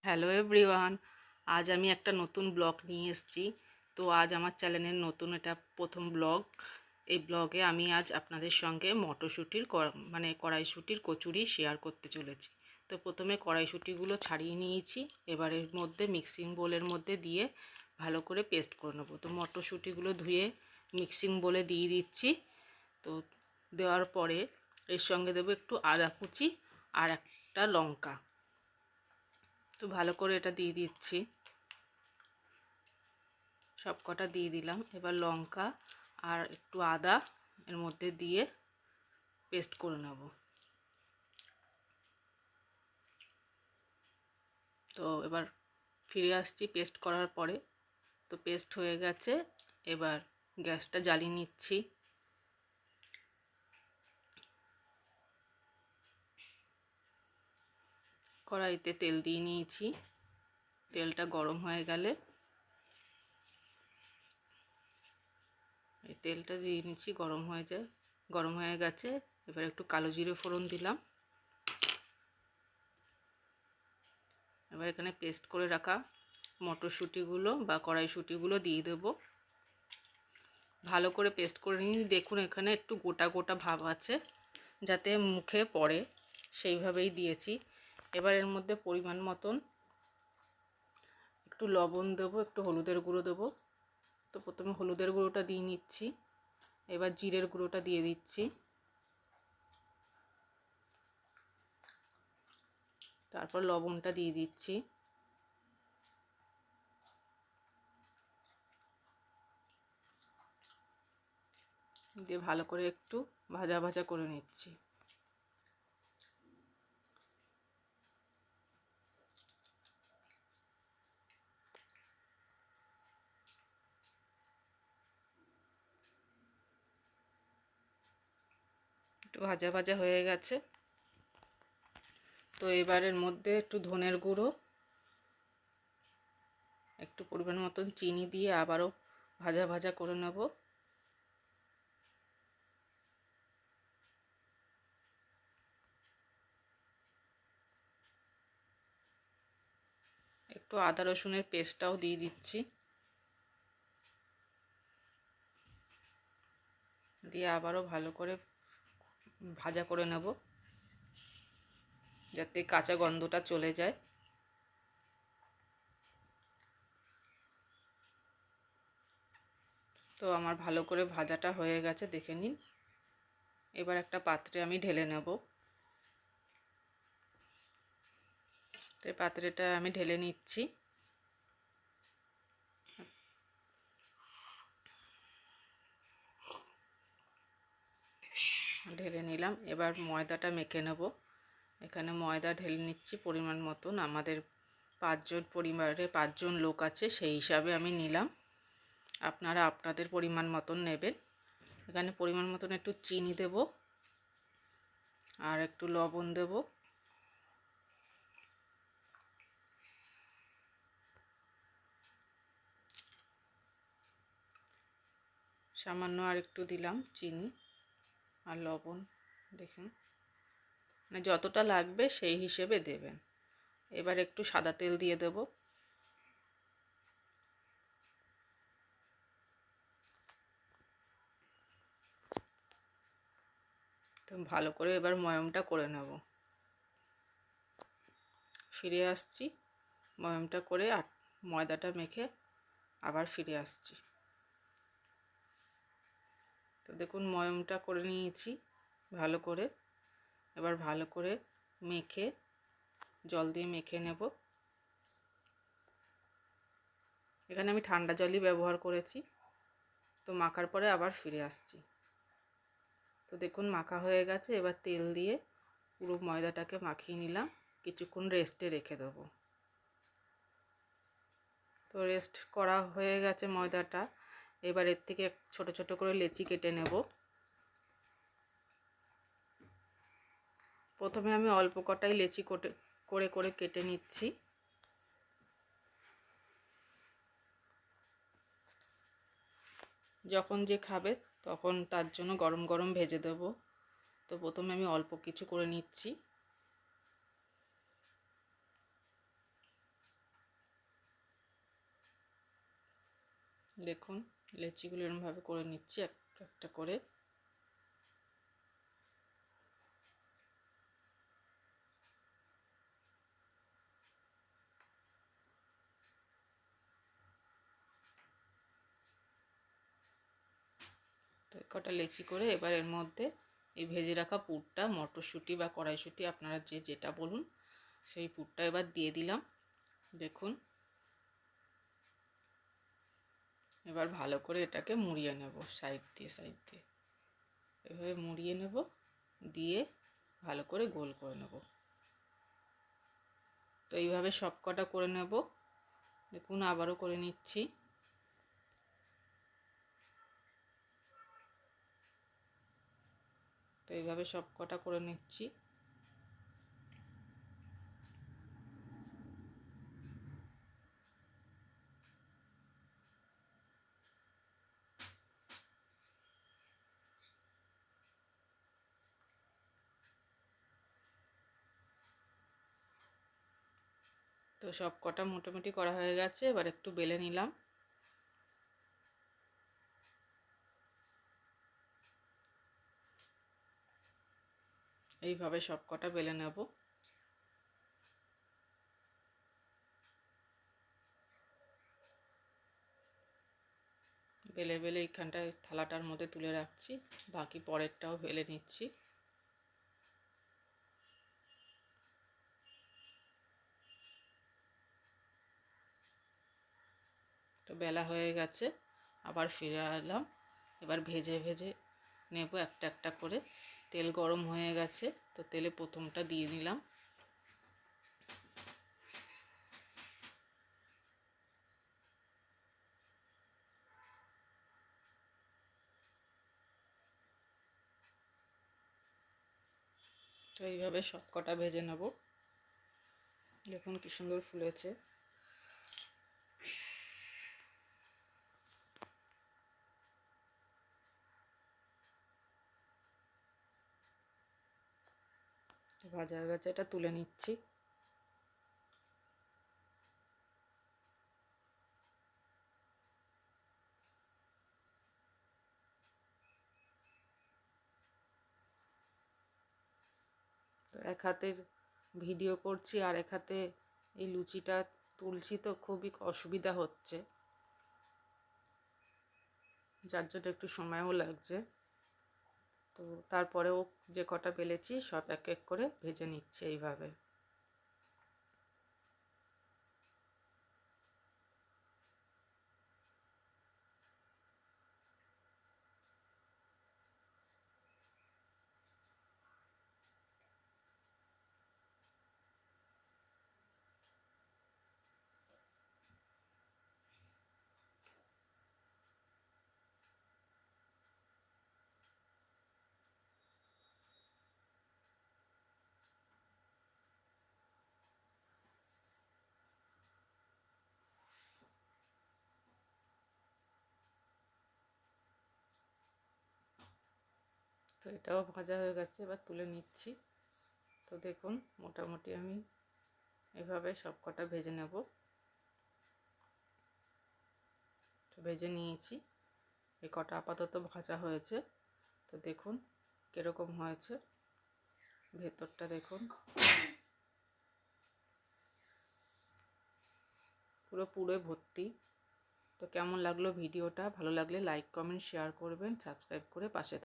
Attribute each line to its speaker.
Speaker 1: Hello everyone, আজ আমি একটা নতুন ব্লগ নিয়ে এসেছি। তো আজ আমার চ্যানেলের নতুন এটা প্রথম ব্লগ। এই ব্লগে আমি আজ আপনাদের সঙ্গে মটরশুঁটির কড়াইশুঁটির কচুরি শেয়ার করতে চলেছি। তো প্রথমে কড়াইশুঁটিগুলো ছাড়িয়ে নিয়েছি, এবার এর মধ্যে মিক্সিং বোলের মধ্যে দিয়ে ভালো করে পেস্ট করে নেবো। তো মটরশুঁটিগুলো ধুয়ে মিক্সিং বোলে দিয়ে দিচ্ছি। তো দেওয়ার পরে এর সঙ্গে দেবো একটু আদা কুচি আর একটা লঙ্কা। তো ভালো করে এটা দিয়ে দিচ্ছি, সব কটা দিয়ে দিলাম। এবার লঙ্কা আর একটু আদা এর মধ্যে দিয়ে পেস্ট করে নেব। তো এবার ফিরে আসছি পেস্ট করার পরে। তো পেস্ট হয়ে গেছে, এবার গ্যাসটা জ্বালিয়ে নিচ্ছি। কড়াইতে তেল দিয়ে নিয়েছি, তেলটা গরম হয়ে গেলে এই তেলটা দিয়ে নিচ্ছি, গরম হয়ে গেছে। এবার একটু কালো জিরে ফোড়ন দিলাম। এবার এখানে পেস্ট করে রাখা মটরশুঁটিগুলো বা কড়াইশুঁটিগুলো দিয়ে দেব। ভালো করে পেস্ট করে নিয়ে দেখুন এখানে একটু গোটা গোটা ভাব আছে, যাতে মুখে পড়ে সেইভাবেই দিয়েছি। এবার এর মধ্যে পরিমাণ মতন একটু লবণ দেবো, একটু হলুদের গুঁড়ো দেবো। তো প্রথমে হলুদের গুঁড়োটা দিয়ে নিচ্ছি, এবার জিরের গুঁড়োটা দিয়ে দিচ্ছি, তারপর লবণটা দিয়ে দিচ্ছি। দিয়ে ভালো করে একটু ভাজা ভাজা করে নিচ্ছি। একটু ভাজা ভাজা হয়ে গেছে। তো এবারের মধ্যে একটু ধনের গুঁড়ো, একটু পরিমাণ মতন চিনি দিয়ে আবারও ভাজা ভাজা করে নেব। একটু আদা রসুনের পেস্টটাও দিয়ে দিচ্ছি, দিয়ে আবারও ভালো করে ভাজা করে নেব, যাতে কাঁচা গন্ধটা চলে যায়। তো আমার ভালো করে ভাজাটা হয়ে গেছে, দেখে নিন। এবার একটা পাত্রে আমি ঢেলে নেব। তো এই পাত্রেটা আমি ঢেলে নিচ্ছি। ঢেলে নিলাম, এবার ময়দাটা মেখে নেব। এখানে ময়দা ঢেলে নিচ্ছি পরিমাণ মতন। আমাদের পরিবারে 5 জন লোক আছে, সেই হিসাবে আমি নিলাম। আপনারা আপনাদের পরিমাণ মতন নেবেন। এখানে পরিমাণ মতন একটু চিনি দেব আর একটু লবণ দেব। সামান্য আর একটু দিলাম চিনি আর লবণ, দেখুন মানে যতটা লাগবে সেই হিসেবে দেবেন। এবার একটু সাদা তেল দিয়ে দেব। তো ভালো করে এবার ময়মটা করে নেব। ফিরে আসছি, ময়মটা করে আর ময়দাটা মেখে আবার ফিরে আসছি। তো দেখুন ময়মটা করে নিয়েছি ভালো করে। এবার ভালো করে মেখে জল দিয়ে মেখে নেব। এখানে আমি ঠান্ডা জলই ব্যবহার করেছি। তো মাখার পরে আবার ফিরে আসছি। তো দেখুন মাখা হয়ে গেছে। এবার তেল দিয়ে পুরো ময়দাটাকে মাখিয়ে নিলাম, কিছুক্ষণ রেস্টে রেখে দেবো। তো রেস্ট করা হয়ে গেছে ময়দাটা। এবার এর থেকে ছোট ছোট করে লেচি কেটে নেব। প্রথমে আমি অল্প কটাই লেচি করে করে কেটে নিচ্ছি। যখন যে খাবে তখন তার জন্য গরম গরম ভেজে দেব। তো প্রথমে আমি অল্প কিছু করে নিচ্ছি। দেখুন লেচিগুলো এরকমভাবে করে নিচ্ছি একটা একটা করে। তো কটা লেচি করে এবার এর মধ্যে এই ভেজে রাখা পুরটা, মটরশুঁটি বা কড়াইশুঁটি আপনারা যেটা বলুন সেই পুরটা এবার দিয়ে দিলাম। দেখুন এবার ভালো করে এটাকে মুড়িয়ে নেব সাইড দিয়ে এভাবে মুড়িয়ে নেব, দিয়ে ভালো করে গোল করে নেব। তো এইভাবে সব কটা করে নেব। দেখুন আবারও করে নিচ্ছি। তো এইভাবে সব কটা করে নিচ্ছি। তো সব কটা মোটামুটি করা হয়ে গেছে, এবার একটু বেলে নিলাম। এইভাবে সব কটা বেলে নেব। বেলে বেলে এইখানটায় থালাটার মধ্যে তুলে রাখছি, বাকি পরেরটাও বেলে নিচ্ছি। তো বেলা হয়ে গেছে, আবার ফিরে এলাম। এবার ভেজে ভেজে নেব একটা একটা করে। তেল গরম হয়ে গেছে, তো তেলে প্রথমটা দিয়ে নিলাম। তো এইভাবে সব কটা ভেজে নেব। দেখুন কি সুন্দর ফুলেছে। ভাজা হয়ে গেছে, এটা তুলে নিচ্ছি। তো এক হাতে ভিডিও করছি আর এক হাতে এই লুচিটা তুলছি, তো খুবই অসুবিধা হচ্ছে, যার জন্য একটু সময়ও লাগছে। তো তারপরেও যে কটা বেলেছি সব এক এক করে ভেজে নিচ্ছে এইভাবে। তো এটাও ভাজা হয়ে গেছে, এবার তুলে নিচ্ছি। তো দেখুন মোটামুটি আমি এভাবে সব কটা ভেজে নেব। তো ভেজে নিয়েছি, এই কটা আপাতত ভাজা হয়েছে। তো দেখুন কীরকম হয়েছে, ভেতরটা দেখুন পুরো পুরে ভর্তি। তো কেমন লাগলো ভিডিওটা? ভালো লাগলে লাইক কমেন্ট শেয়ার করবেন, সাবস্ক্রাইব করে পাশে